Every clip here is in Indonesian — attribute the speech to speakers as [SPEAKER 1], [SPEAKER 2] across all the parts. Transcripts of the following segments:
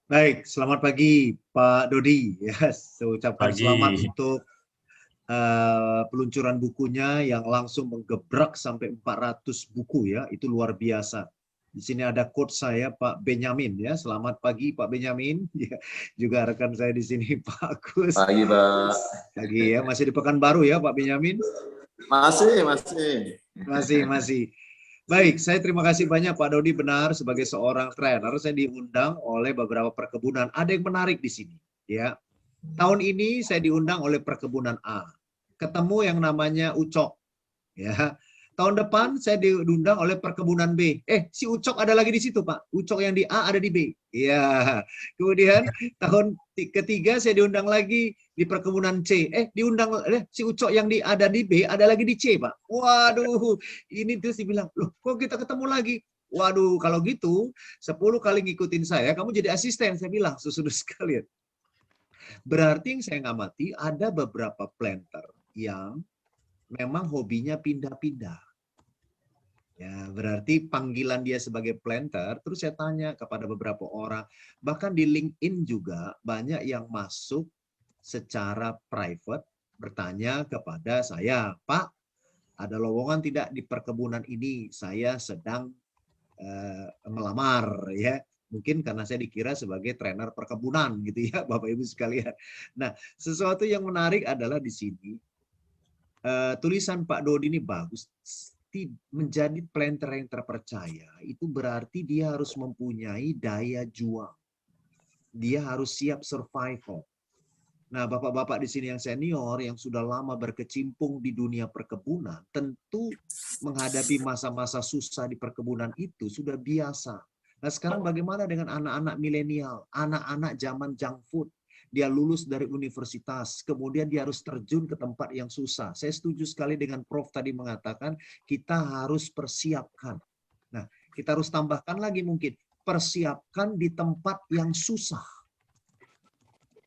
[SPEAKER 1] Baik, selamat pagi Pak Dodi. Ya, saya ucapkan selamat
[SPEAKER 2] Pagi.
[SPEAKER 1] untuk peluncuran bukunya yang langsung menggebrak sampai 400 buku ya. Itu luar biasa. Di sini ada coach saya Pak Benyamin ya. Selamat pagi Pak Benyamin. Ya, juga rekan saya di sini Pak Agus.
[SPEAKER 2] Pagi, Pak.
[SPEAKER 1] Pagi ya, masih di Pekanbaru ya Pak Benyamin?
[SPEAKER 2] Masih.
[SPEAKER 1] Masih. Baik, saya terima kasih banyak Pak Dodi. Benar, sebagai seorang trainer, saya diundang oleh beberapa perkebunan. Ada yang menarik di sini, ya. Tahun ini saya diundang oleh perkebunan A. Ketemu yang namanya Ucok, ya. Tahun depan saya diundang oleh perkebunan B. Si Ucok ada lagi di situ, Pak. Ucok yang di A ada di B. Ya. Kemudian tahun ketiga saya diundang lagi di perkebunan C. Diundang si Ucok yang ada di B ada lagi di C, Pak. Waduh, ini terus dibilang, loh kok kita ketemu lagi? Waduh, kalau gitu 10 kali ngikutin saya, kamu jadi asisten. Saya bilang, sudah sekalian. Berarti yang saya ngamati ada beberapa planter yang memang hobinya pindah-pindah. Ya, berarti panggilan dia sebagai planter, terus saya tanya kepada beberapa orang, bahkan di LinkedIn juga banyak yang masuk secara private bertanya kepada saya, Pak, ada lowongan tidak di perkebunan ini? Saya sedang melamar ya. Mungkin karena saya dikira sebagai trainer perkebunan gitu ya, Bapak Ibu sekalian. Nah, sesuatu yang menarik adalah di sini tulisan Pak Dodi ini bagus. Menjadi planter yang terpercaya itu berarti dia harus mempunyai daya juang. Dia harus siap survival. Nah, bapak-bapak di sini yang senior, yang sudah lama berkecimpung di dunia perkebunan, tentu menghadapi masa-masa susah di perkebunan itu sudah biasa. Nah, sekarang bagaimana dengan anak-anak milenial, anak-anak zaman junk food? Dia lulus dari universitas, kemudian dia harus terjun ke tempat yang susah. Saya setuju sekali dengan Prof tadi mengatakan, kita harus persiapkan. Nah, kita harus tambahkan lagi mungkin, persiapkan di tempat yang susah.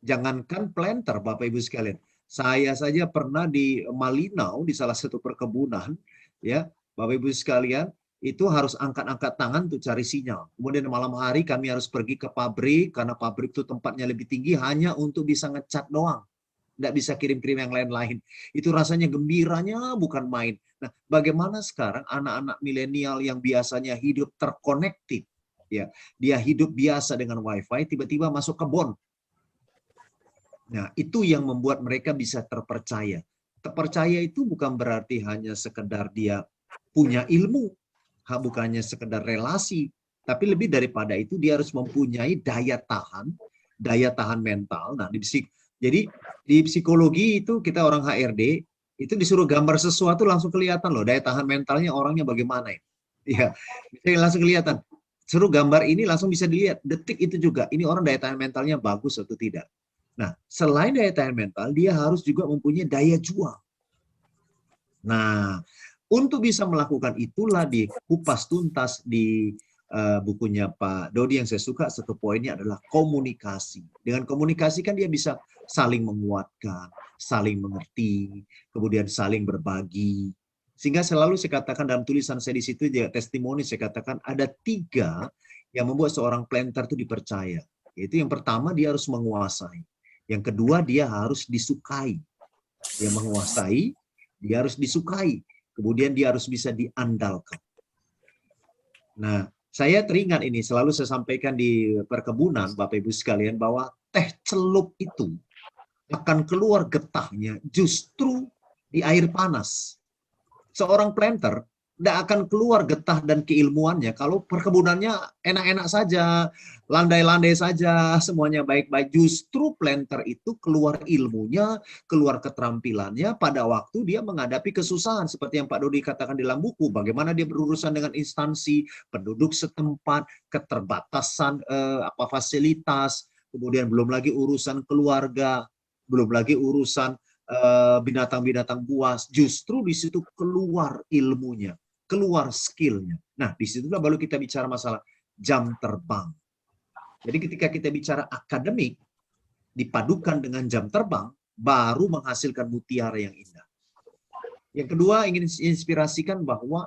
[SPEAKER 1] Jangankan planter, Bapak Ibu sekalian. Saya saja pernah di Malinau, di salah satu perkebunan, ya, Bapak Ibu sekalian, itu harus angkat-angkat tangan untuk cari sinyal. Kemudian malam hari kami harus pergi ke pabrik, karena pabrik itu tempatnya lebih tinggi, hanya untuk bisa ngecat doang. Nggak bisa kirim-kirim yang lain-lain. Itu rasanya gembiranya bukan main. Nah, bagaimana sekarang anak-anak milenial yang biasanya hidup terkonektif, ya, dia hidup biasa dengan wifi, tiba-tiba masuk kebun. Nah, itu yang membuat mereka bisa terpercaya. Terpercaya itu bukan berarti hanya sekedar dia punya ilmu, bukannya sekedar relasi, tapi lebih daripada itu dia harus mempunyai daya tahan mental. Nah, jadi di psikologi itu kita orang HRD itu disuruh gambar sesuatu langsung kelihatan loh daya tahan mentalnya orangnya bagaimana ya. Iya, langsung kelihatan. Suruh gambar ini langsung bisa dilihat detik itu juga ini orang daya tahan mentalnya bagus atau tidak. Nah, selain daya tahan mental, dia harus juga mempunyai daya juang. Nah, untuk bisa melakukan itulah dikupas tuntas di bukunya Pak Dodi yang saya suka, satu poinnya adalah komunikasi. Dengan komunikasi kan dia bisa saling menguatkan, saling mengerti, kemudian saling berbagi. Sehingga selalu saya katakan dalam tulisan saya di situ, testimoni saya katakan ada 3 yang membuat seorang planter itu dipercaya. Yaitu yang pertama dia harus menguasai. Yang kedua, dia harus disukai. Dia menguasai, dia harus disukai. Kemudian dia harus bisa diandalkan. Nah, saya teringat ini, selalu saya sampaikan di perkebunan, Bapak Ibu sekalian, bahwa teh celup itu akan keluar getahnya justru di air panas. Seorang planter tidak akan keluar getah dan keilmuannya kalau perkebunannya enak-enak saja, landai-landai saja, semuanya baik-baik. Justru planter itu keluar ilmunya, keluar keterampilannya pada waktu dia menghadapi kesusahan. Seperti yang Pak Dodi katakan di dalam buku, bagaimana dia berurusan dengan instansi, penduduk setempat, keterbatasan fasilitas, kemudian belum lagi urusan keluarga, belum lagi urusan binatang-binatang buas, justru di situ keluar ilmunya, keluar skillnya. Nah, disitulah baru kita bicara masalah jam terbang. Jadi ketika kita bicara akademik, dipadukan dengan jam terbang, baru menghasilkan mutiara yang indah. Yang kedua, ingin inspirasikan bahwa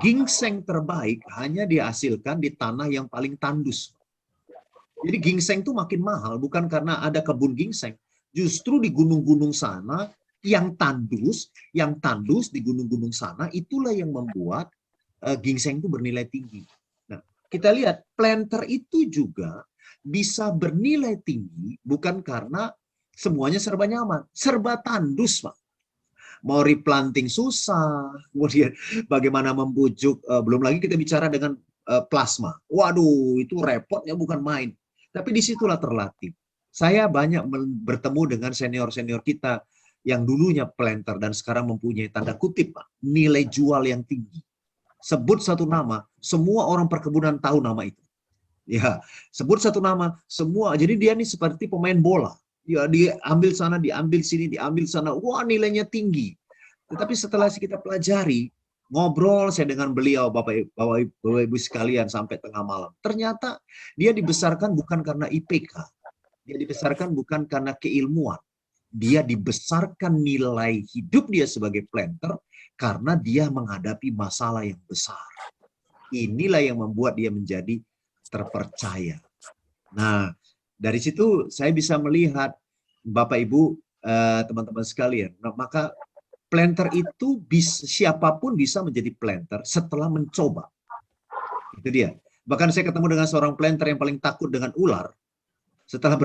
[SPEAKER 1] ginseng terbaik hanya dihasilkan di tanah yang paling tandus. Jadi gingseng itu makin mahal bukan karena ada kebun gingseng. Justru di gunung-gunung sana yang tandus di gunung-gunung sana itulah yang membuat gingseng itu bernilai tinggi. Nah, kita lihat planter itu juga bisa bernilai tinggi bukan karena semuanya serba nyaman, serba tandus, Pak. Mau replanting susah, kemudian bagaimana membujuk, belum lagi kita bicara dengan plasma. Waduh, itu repotnya bukan main. Tapi disitulah terlatih. Saya banyak bertemu dengan senior-senior kita yang dulunya planter dan sekarang mempunyai tanda kutip, Pak, nilai jual yang tinggi. Sebut satu nama, semua orang perkebunan tahu nama itu. Ya, sebut satu nama, semua. Jadi dia ini seperti pemain bola. Ya, diambil sana, diambil sini, diambil sana. Wah, nilainya tinggi. Tetapi setelah kita pelajari, ngobrol saya dengan beliau, Bapak Ibu sekalian, sampai tengah malam. Ternyata dia dibesarkan bukan karena IPK. Dia dibesarkan bukan karena keilmuan. Dia dibesarkan nilai hidup dia sebagai planter karena dia menghadapi masalah yang besar. Inilah yang membuat dia menjadi terpercaya. Nah, dari situ saya bisa melihat Bapak Ibu, teman-teman sekalian. Nah, maka planter itu siapapun bisa menjadi planter setelah mencoba. Itu dia. Bahkan saya ketemu dengan seorang planter yang paling takut dengan ular. Setelah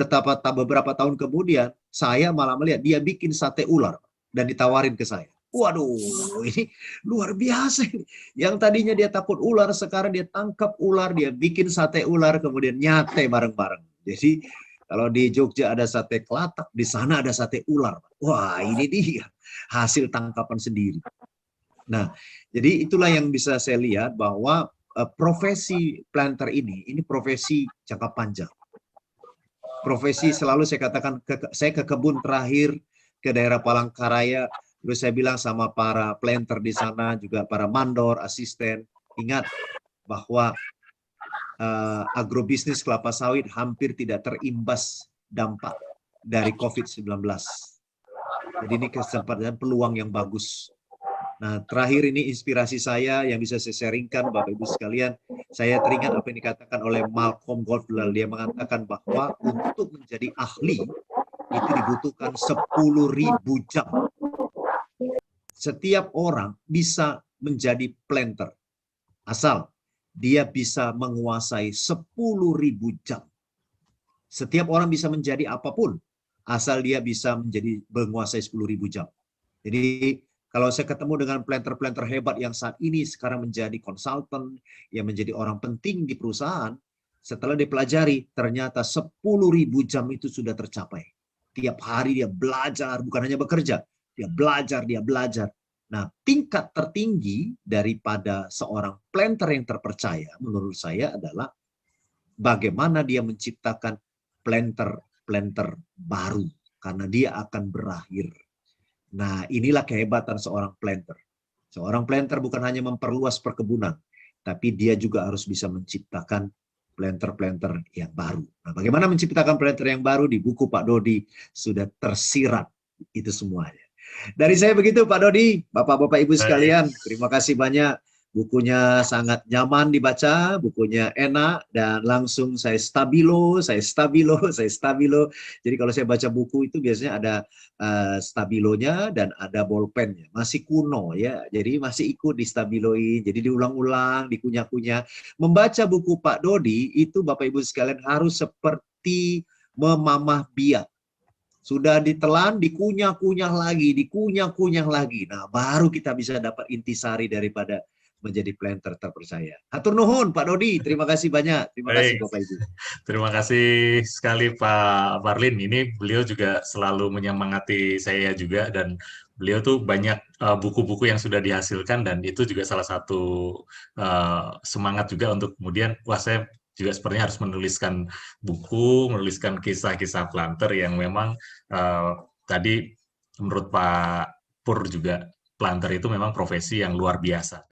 [SPEAKER 1] beberapa tahun kemudian, saya malah melihat dia bikin sate ular dan ditawarin ke saya. Waduh, ini luar biasa ini. Yang tadinya dia takut ular, sekarang dia tangkap ular, dia bikin sate ular, kemudian nyate bareng-bareng. Jadi kalau di Jogja ada sate kelatak, di sana ada sate ular. Wah, ini dia hasil tangkapan sendiri. Nah, jadi itulah yang bisa saya lihat bahwa profesi planter ini profesi jangka panjang. Profesi selalu saya katakan, saya ke kebun terakhir, ke daerah Palangkaraya, terus saya bilang sama para planter di sana, juga para mandor, asisten, ingat bahwa agrobisnis kelapa sawit hampir tidak terimbas dampak dari COVID-19. Jadi ini kesempatan peluang yang bagus. Nah, terakhir ini inspirasi saya yang bisa saya sharingkan, Bapak Ibu sekalian. Saya teringat apa yang dikatakan oleh Malcolm Gladwell. Dia mengatakan bahwa untuk menjadi ahli itu dibutuhkan 10.000 jam. Setiap orang bisa menjadi planter, asal dia bisa menguasai 10.000 jam. Setiap orang bisa menjadi apapun, asal dia bisa menguasai 10.000 jam. Jadi kalau saya ketemu dengan planter-planter hebat yang saat ini sekarang menjadi konsultan, yang menjadi orang penting di perusahaan, setelah dipelajari, ternyata 10.000 jam itu sudah tercapai. Tiap hari dia belajar, bukan hanya bekerja, dia belajar. Nah, tingkat tertinggi daripada seorang planter yang terpercaya, menurut saya adalah bagaimana dia menciptakan planter-planter baru, karena dia akan berakhir. Nah, inilah kehebatan seorang planter. Seorang planter bukan hanya memperluas perkebunan, tapi dia juga harus bisa menciptakan planter-planter yang baru. Nah, bagaimana menciptakan planter yang baru? Di buku Pak Dodi sudah tersirat itu semuanya. Dari saya begitu, Pak Dodi, Bapak-Bapak Ibu sekalian, terima kasih banyak. Bukunya sangat nyaman dibaca, bukunya enak, dan langsung saya stabilo. Jadi kalau saya baca buku itu biasanya ada stabilonya dan ada bolpennya. Masih kuno ya, jadi masih ikut distabiloin, jadi diulang-ulang, dikunyah-kunyah. Membaca buku Pak Dodi itu Bapak Ibu sekalian harus seperti memamah biak. Sudah ditelan, dikunyah-kunyah lagi. Nah, baru kita bisa dapat intisari daripada menjadi planter terpercaya. Hatur nuhun Pak Dodi, terima kasih banyak. Terima kasih Bapak Ibu.
[SPEAKER 3] Terima kasih sekali Pak Marlin. Ini beliau juga selalu menyemangati saya juga, dan beliau tuh banyak buku-buku yang sudah dihasilkan, dan itu juga salah satu semangat juga untuk kemudian, wah saya juga sepertinya harus menuliskan buku, menuliskan kisah-kisah planter yang memang tadi menurut Pak Pur juga planter itu memang profesi yang luar biasa.